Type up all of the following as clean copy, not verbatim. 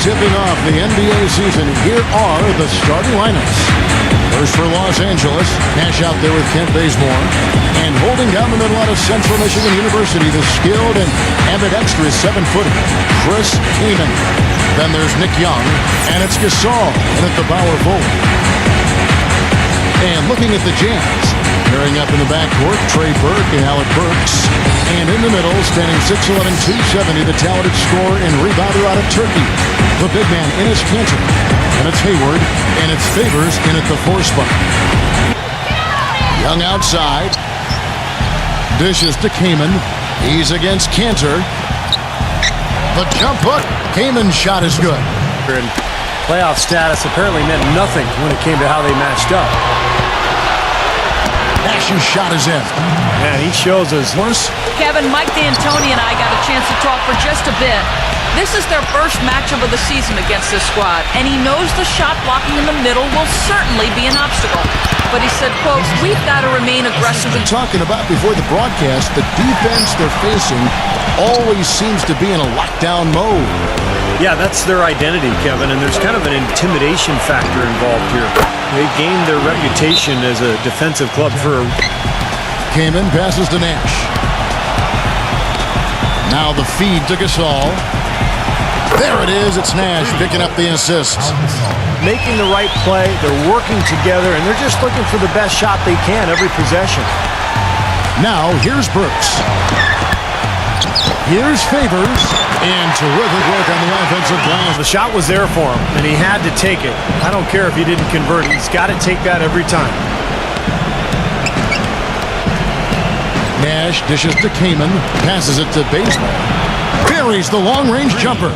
tipping off the NBA season. Here are the starting lineups. First for Los Angeles, Nash out there with Kent Bazemore. And holding down the middle out of Central Michigan University, the skilled and ambidextrous 7-footer, Chris Kaman. Then there's Nick Young, and it's Gasol in at the power forward. And looking at the Jazz, pairing up in the backcourt, Trey Burke and Alec Burks. And in the middle, standing 6'11", 270, the talented scorer and rebounder out of Turkey, the big man, Enes Kanter. And it's Hayward, and it's Favors in at the 4 spot. Young outside. Dishes to Kaman. He's against Kanter. The jump hook. Kaman's shot is good. Playoff status apparently meant nothing when it came to how they matched up. Nash's shot is in. Man, he shows us worse. Kevin, Mike D'Antoni and I got a chance to talk for just a bit. This is their first matchup of the season against this squad, and he knows the shot blocking in the middle will certainly be an obstacle. But he said, quote, we've got to remain aggressive. Talking about before the broadcast, the defense they're facing always seems to be in a lockdown mode. Yeah, that's their identity, Kevin, and there's kind of an intimidation factor involved here. They gained their reputation as a defensive club for a... Kaman passes to Nash. Now the feed to Gasol. There it is. It's Nash picking up the assist. Making the right play. They're working together, and they're just looking for the best shot they can every possession. Now here's Burks. Here's Favors. And terrific work on the offensive glass. The shot was there for him, and he had to take it. I don't care if he didn't convert. He's got to take that every time. Nash dishes to Kaman. Passes it to Bazemore. Buries the long-range jumper.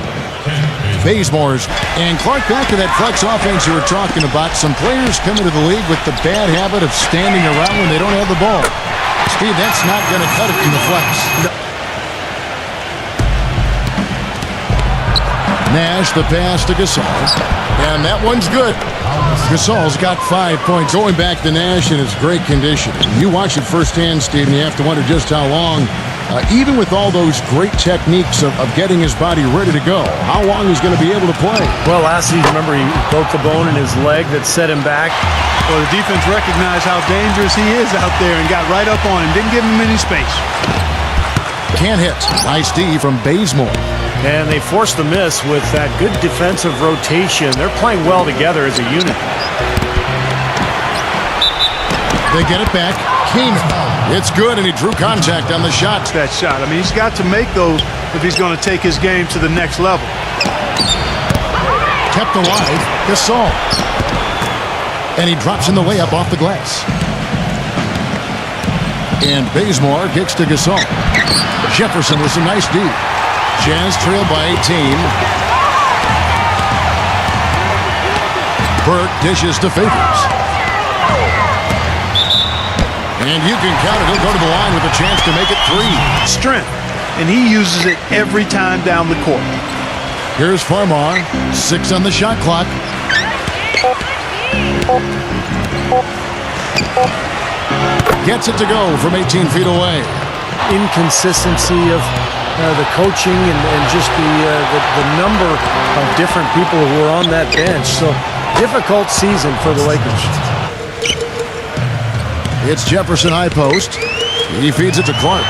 Bazemore's. And Clark, back to that flex offense you were talking about. Some players come into the league with the bad habit of standing around when they don't have the ball. Steve, that's not going to cut it in the flex. No. Nash, the pass to Gasol. And that one's good. Gasol's got 5 points. Going back to Nash in his great condition. You watch it firsthand, Steve, and you have to wonder just how long, even with all those great techniques of getting his body ready to go, how long he's going to be able to play. Well, last season, remember, he broke the bone in his leg that set him back. Well, the defense recognized how dangerous he is out there and got right up on him. Didn't give him any space. Can't hit. Nice D from Bazemore. And they forced the miss with that good defensive rotation. They're playing well together as a unit. They get it back. Kaman. It's good, and he drew contact on the shot. That shot. I mean, he's got to make those if he's going to take his game to the next level. Kept alive. Gasol. And he drops in the layup off the glass. And Bazemore kicks to Gasol. Jefferson with some nice D. Jazz trail by 18. Burke dishes to Favors. And you can count it. He'll go to the line with a chance to make it 3. Strength. And he uses it every time down the court. Here's Farmar. 6 on the shot clock. Gets it to go from 18 feet away. Inconsistency of the coaching and just the number of different people who were on that bench. So difficult season for the Lakers. It's Jefferson high post. He feeds it to Clark.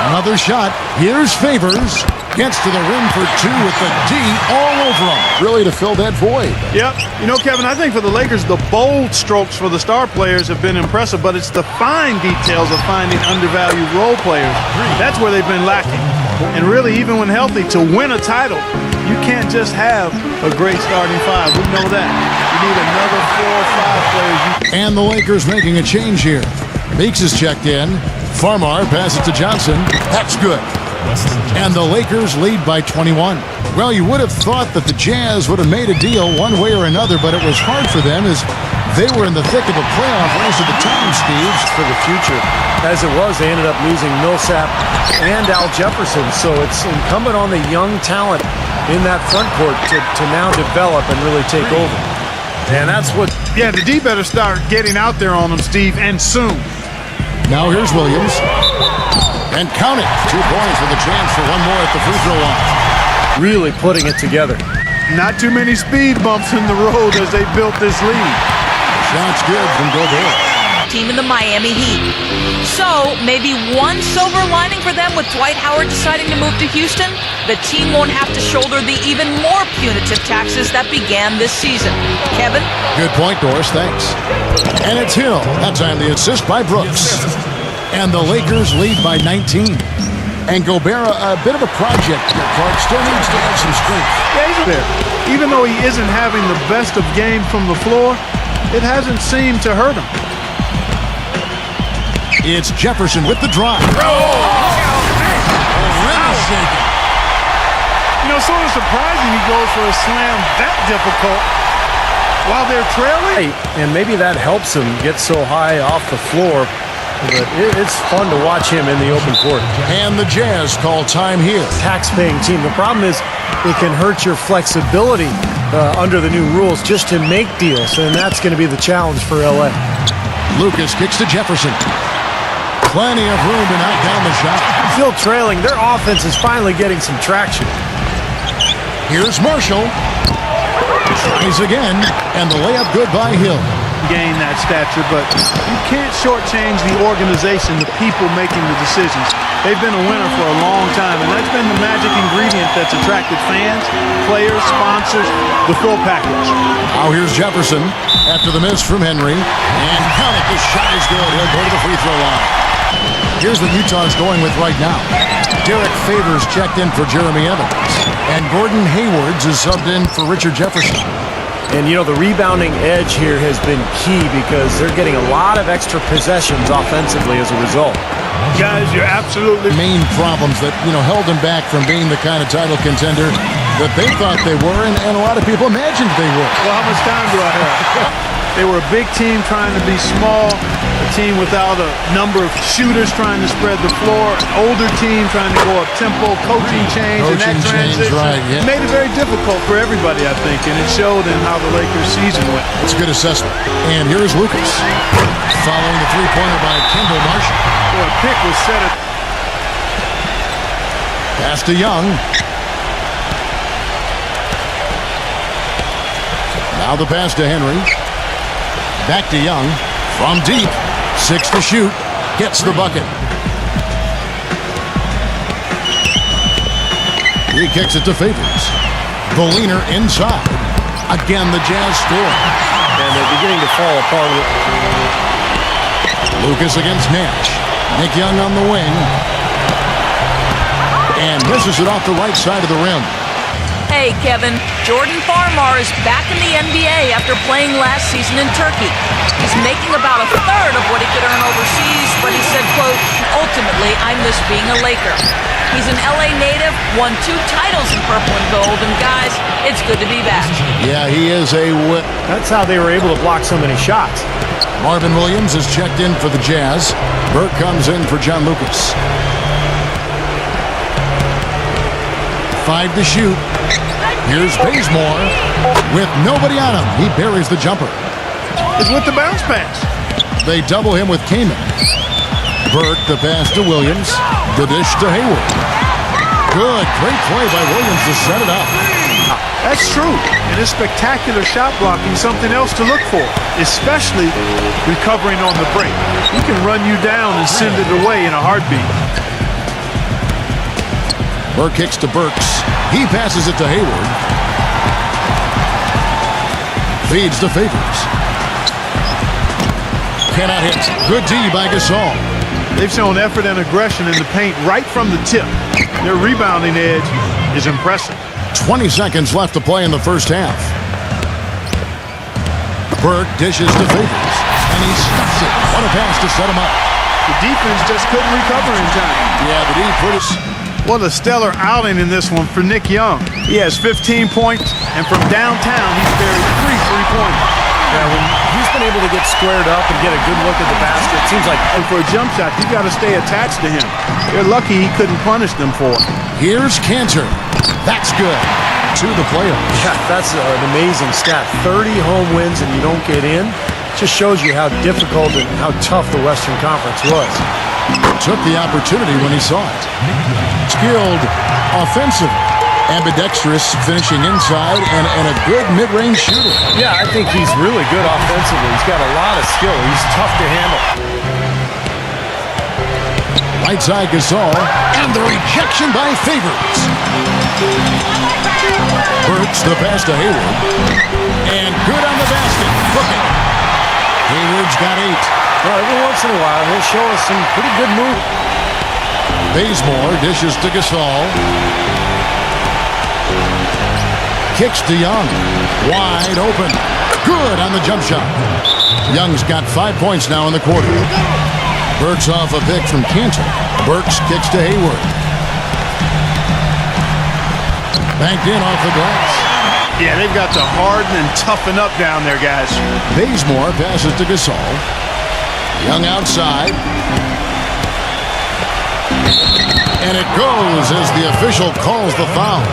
Another shot. Here's Favors. Gets to the rim for 2 with the D all over him. Really to fill that void. Yep. You know, Kevin, I think for the Lakers, the bold strokes for the star players have been impressive, but it's the fine details of finding undervalued role players. That's where they've been lacking. And really, even when healthy, to win a title, you can't just have a great starting 5. We know that. You need another 4 or 5 players. And the Lakers making a change here. Meeks is checked in. Farmar passes to Johnson. That's good. And the Lakers lead by 21. Well, you would have thought that the Jazz would have made a deal one way or another, but it was hard for them as they were in the thick of a playoff race at the time, Steve. For the future. As it was, they ended up losing Millsap and Al Jefferson, so it's incumbent on the young talent in that front court to now develop and really take over. And that's what... Yeah, the D better start getting out there on them, Steve, and soon. Now here's Williams. And count it. 2 points with a chance for one more at the free throw line. Really putting it together. Not too many speed bumps in the road as they built this lead. Shot's good from Gobert. Team in the Miami Heat. So, maybe one silver lining for them with Dwight Howard deciding to move to Houston? The team won't have to shoulder the even more punitive taxes that began this season. Kevin? Good point, Doris. Thanks. And it's Hill. That time the assist by Brooks. And the Lakers lead by 19. And Gobert, a bit of a project here, Clark. Still needs to have some strength. Yeah, he's there. Even though he isn't having the best of games from the floor, it hasn't seemed to hurt him. It's Jefferson with the drive. Really shaking. You know, sort of surprising he goes for a slam that difficult while they're trailing. And maybe that helps him get so high off the floor. But it's fun to watch him in the open court. And the Jazz call time here. Tax-paying team. The problem is it can hurt your flexibility under the new rules just to make deals, and that's going to be the challenge for LA. Lucas kicks to Jefferson. Plenty of room to knock down the shot. Still trailing. Their offense is finally getting some traction. Here's Marshall. Tries again, and the layup good by Hill. Gain that stature, but you can't shortchange the organization, the people making the decisions. They've been a winner for a long time, and that's been the magic ingredient that's attracted fans, players, sponsors, the full package. Now here's Jefferson after the miss from Henry. And count it, this shot is good. He'll go to the free throw line. Here's what Utah's going with right now. Derek Favors checked in for Jeremy Evans. And Gordon Haywards is subbed in for Richard Jefferson. And, you know, the rebounding edge here has been key because they're getting a lot of extra possessions offensively as a result. Guys, you're absolutely... Main problems that, held them back from being the kind of title contender that they thought they were and a lot of people imagined they were. Well, how much time do I have? They were a big team trying to be small, a team without a number of shooters trying to spread the floor, an older team trying to go up tempo, coaching change, and that transition right, yeah. made it very difficult for everybody, I think, and it showed in how the Lakers' season went. That's a good assessment. And here's Lucas, following the three-pointer by Kendall Marshall. Boy, a pick was set at... Pass to Young. Now the pass to Henry. Back to Young. From deep. 6 to shoot. Gets the bucket. He kicks it to Favors. The leaner inside. Again, the Jazz score. And they're beginning to fall apart. Lucas against Nash. Nick Young on the wing. And misses it off the right side of the rim. Hey, Kevin, Jordan Farmar is back in the NBA after playing last season in Turkey. He's making about a third of what he could earn overseas, but he said, quote, ultimately, I miss being a Laker. He's an LA native, won 2 titles in purple and gold, and guys, it's good to be back. Yeah, he is a whip. That's how they were able to block so many shots. Marvin Williams is checked in for the Jazz. Burke comes in for John Lucas. 5 to shoot. Here's Bazemore with nobody on him. He buries the jumper. It's with the bounce pass. They double him with Kaman. Burke, the pass to Williams. The dish to Hayward. Good, great play by Williams to set it up. That's true. And his spectacular shot blocking something else to look for, especially recovering on the break. He can run you down and send it away in a heartbeat. Burke kicks to Burks. He passes it to Hayward. Feeds to Favors. Cannot hit. Good D by Gasol. They've shown effort and aggression in the paint right from the tip. Their rebounding edge is impressive. 20 seconds left to play in the first half. Burke dishes to Favors. And he stuffs it. What a pass to set him up. The defense just couldn't recover in time. Yeah, the D put us. What a stellar outing in this one for Nick Young. He has 15 points, and from downtown, he's buried 3 3-pointers. Yeah, when he's been able to get squared up and get a good look at the basket, it seems like... And for a jump shot, you got to stay attached to him. They're lucky he couldn't punish them for it. Here's Cantor. That's good. To the playoffs. Yeah, that's an amazing stat. 30 home wins and you don't get in. Just shows you how difficult and how tough the Western Conference was. Took the opportunity when he saw it. Skilled, offensive, ambidextrous, finishing inside, and a good mid-range shooter. Yeah, I think he's really good offensively. He's got a lot of skill. He's tough to handle. Right side Gasol, and the rejection by Favors. Burks the pass to Hayward, and good on the basket. Cooking. Hayward's got 8. Well, every once in a while, he'll show us some pretty good moves. Bazemore dishes to Gasol. Kicks to Young. Wide open. Good on the jump shot. Young's got 5 points now in the quarter. Burks off a pick from Cantor. Burks kicks to Hayward. Banked in off the glass. Yeah, they've got to harden and toughen up down there, guys. Bazemore passes to Gasol. Young outside. And it goes as the official calls the foul.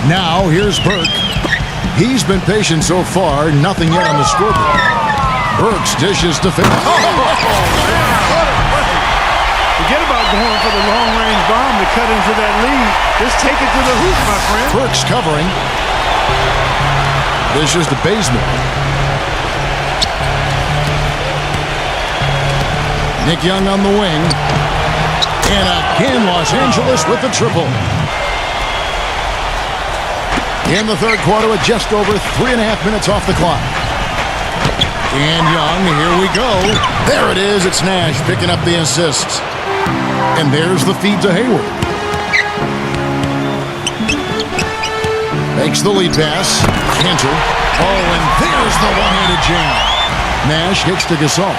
Now here's Burke. He's been patient so far, nothing yet on the scoreboard. Burks dishes to Favors. Forget about going for the long-range bomb to cut into that lead. Just take it to the hoop, my friend. Burks covering. Dishes to Bazemore. Nick Young on the wing. And again, Los Angeles with the triple. In the third quarter with just over 3.5 minutes off the clock. And Young, here we go. There it is. It's Nash picking up the assists. And there's the feed to Hayward. Makes the lead pass. Cantor. Oh, and there's the one-handed jam. Nash kicks to Gasol.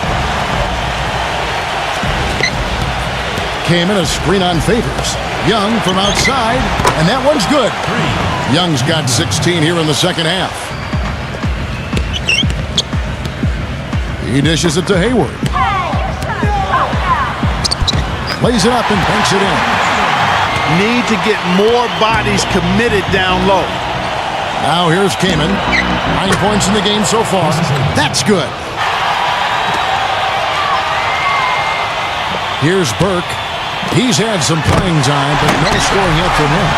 Came in a screen on Favors. Young from outside, and that one's good. Young's got 16 here in the second half. He dishes it to Hayward. Lays it up and banks it in. Need to get more bodies committed down low. Now here's Kaman. 9 points in the game so far. That's good. Here's Burke. He's had some playing time, but no scoring yet from him.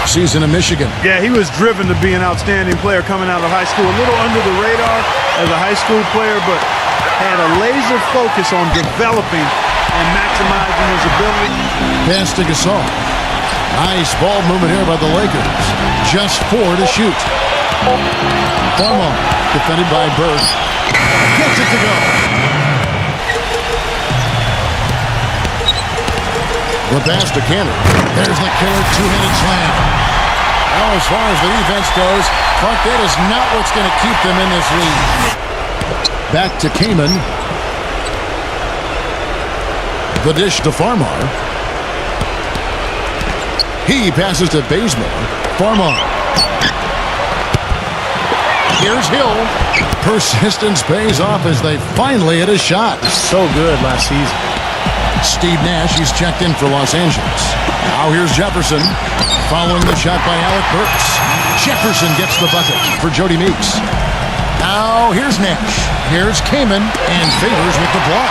Season in Michigan. Yeah, he was driven to be an outstanding player coming out of high school. A little under the radar as a high school player, but had a laser focus on developing and maximizing his ability. Pass to Gasol. Nice ball movement here by the Lakers. Just 4 to shoot. Formo, defended by Burke. Gets it to go. The pass to Cantor. There's the killer two-handed slam. Now, as far as the defense goes, Clark, that is not what's going to keep them in this lead. Back to Kaman. The dish to Farmar. He passes to Bazemore. Farmar. Here's Hill. Persistence pays off as they finally hit a shot. So good last season. Steve Nash, he's checked in for Los Angeles. Now here's Jefferson, following the shot by Alec Burks. Jefferson gets the bucket for Jody Meeks. Now here's Nash. Here's Kaman, and Favors with the block.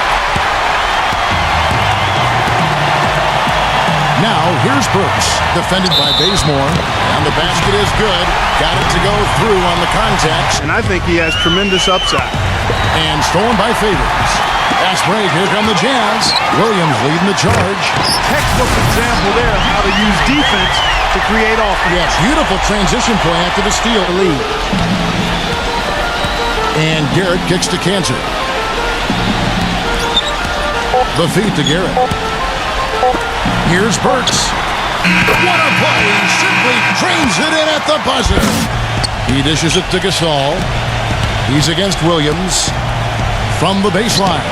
Now here's Burks, defended by Bazemore, and the basket is good. Got it to go through on the contact. And I think he has tremendous upside. And stolen by Favors. Fast break, here come the Jazz. Williams leading the charge. Textbook example there of how to use defense to create offense. Yes, beautiful transition play after the steal. Lead. And Garrett kicks to Cantor. The feed to Garrett. Here's Burks. What a play! He simply trains it in at the buzzer. He dishes it to Gasol. He's against Williams. From the baseline.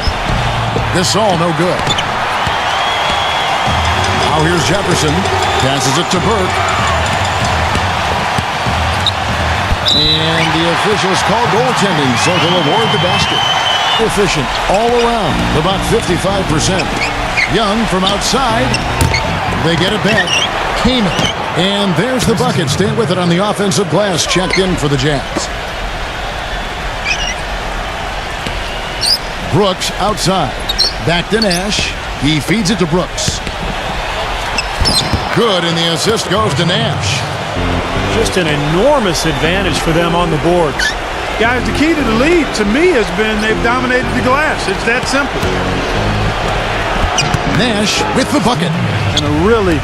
Gasol no good. Now here's Jefferson. Passes it to Burke. And the officials call goaltending, so they'll award the basket. Efficient all around, about 55%. Young from outside. They get it back. Kaman. And there's the bucket. Stand with it on the offensive glass. Checked in for the Jazz. Brooks outside. Back to Nash. He feeds it to Brooks. Good, and the assist goes to Nash. Just an enormous advantage for them on the boards. Guys, the key to the lead, to me, has been they've dominated the glass. It's that simple. Nash with the bucket. And a really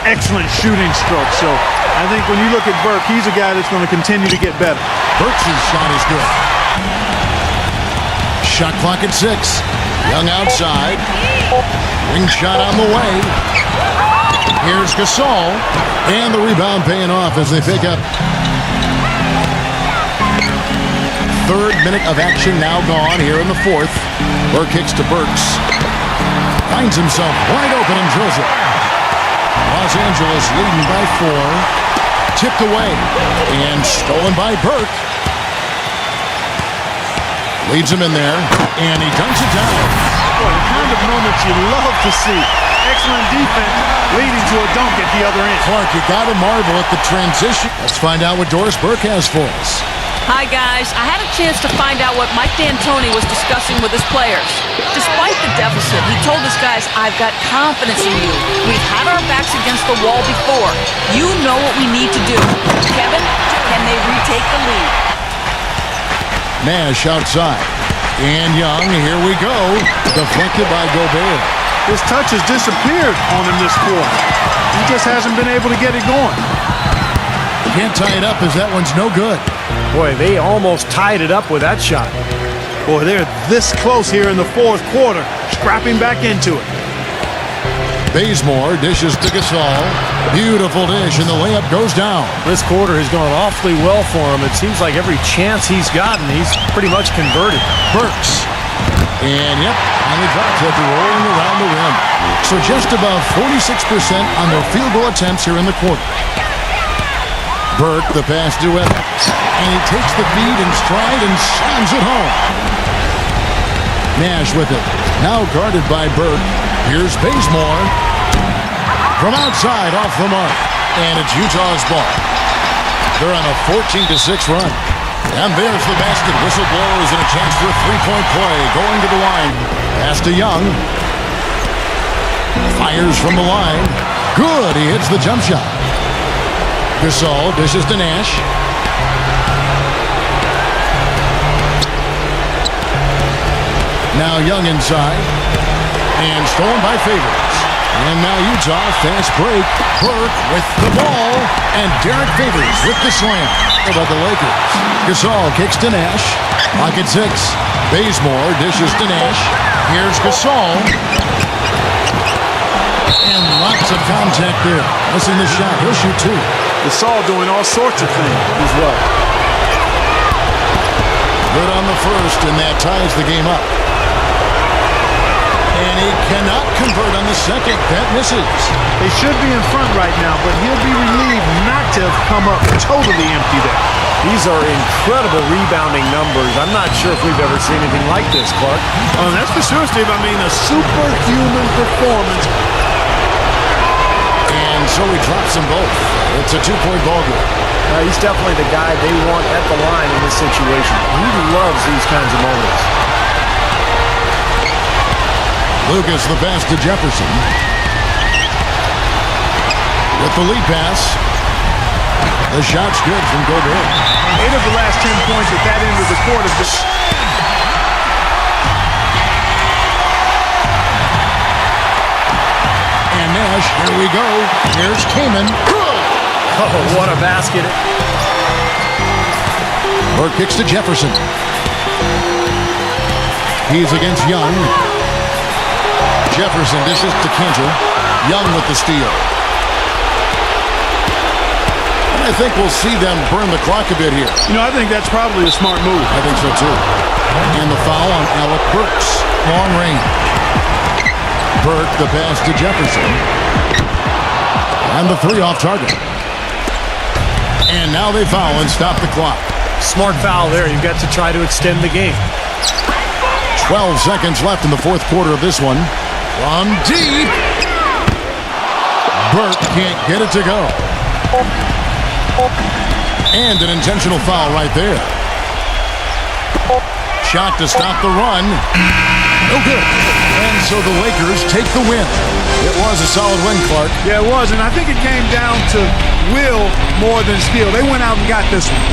excellent shooting stroke. So I think when you look at Burke, he's a guy that's going to continue to get better. Burks' shot is good. Shot clock at 6. Young outside. Wing shot on the way. Here's Gasol. And the rebound paying off as they pick up. Third minute of action now gone here in the fourth. Burke kicks to Burks. Finds himself wide open and drills it. Los Angeles leading by 4. Tipped away and stolen by Burke. Leads him in there, and he dunks it down. Boy, the kind of moments you love to see. Excellent defense leading to a dunk at the other end. Clark, you got to marvel at the transition. Let's find out what Doris Burke has for us. Hi, guys. I had a chance to find out what Mike D'Antoni was discussing with his players. Despite the deficit, he told his guys, I've got confidence in you. We've had our backs against the wall before. You know what we need to do. Kevin, can they retake the lead? Nash outside. And Young, here we go. Deflected by Gobert. His touch has disappeared on him this quarter. He just hasn't been able to get it going. Can't tie it up as that one's no good. Boy, they almost tied it up with that shot. Boy, they're this close here in the fourth quarter, scrapping back into it. Bazemore dishes to Gasol. Beautiful dish, and the layup goes down. This quarter has gone awfully well for him. It seems like every chance he's gotten, he's pretty much converted. Burks. And, yep, finally drops it, rolling around the rim. So just above 46% on their field goal attempts here in the quarter. Burke, the pass to Evans. And he takes the feed in stride and slams it home. Nash with it. Now guarded by Burke. Here's Bazemore. From outside, off the mark. And it's Utah's ball. They're on a 14-6 run. And there's the basket. Whistle blows and a chance for a three-point play. Going to the line. Pass to Young. Fires from the line. Good. He hits the jump shot. Gasol dishes to Nash. Now Young inside. And stolen by Favors. And now Utah, fast break. Burke with the ball. And Derek Favors with the slam. About the Lakers. Gasol kicks to Nash. Pocket 6. Bazemore dishes to Nash. Here's Gasol. And lots of contact there. Missing the shot. He'll shoot 2. Gasol doing all sorts of things as well. Good on the first, and that ties the game up. And he cannot convert on the second. That misses. They should be in front right now, but he'll be relieved not to have come up totally empty there. These are incredible rebounding numbers. I'm not sure if we've ever seen anything like this, Clark. That's for sure, Steve. I mean, a superhuman performance. And so he drops them both. It's a 2-point ball game. He's definitely the guy they want at the line in this situation. He loves these kinds of moments. Lucas the pass to Jefferson. With the lead pass. The shot's good from Gobert. 8 of the last 10 points at that end of the court have been... And Nash, here we go. Here's Kaman. Oh, what a basket. Burke kicks to Jefferson. He's against Young. Jefferson dishes to Cantor. Young with the steal. And I think we'll see them burn the clock a bit here. I think that's probably a smart move. I think so too. And the foul on Alec Burks. Long range. Burke, the pass to Jefferson. And the 3 off target. And now they foul and stop the clock. Smart foul there. You've got to try to extend the game. 12 seconds left in the fourth quarter of this one. From deep. Burke can't get it to go. And an intentional foul right there. Shot to stop the run. No good. And so the Lakers take the win. It was a solid win, Clark. Yeah, it was, and I think it came down to will more than skill. They went out and got this one.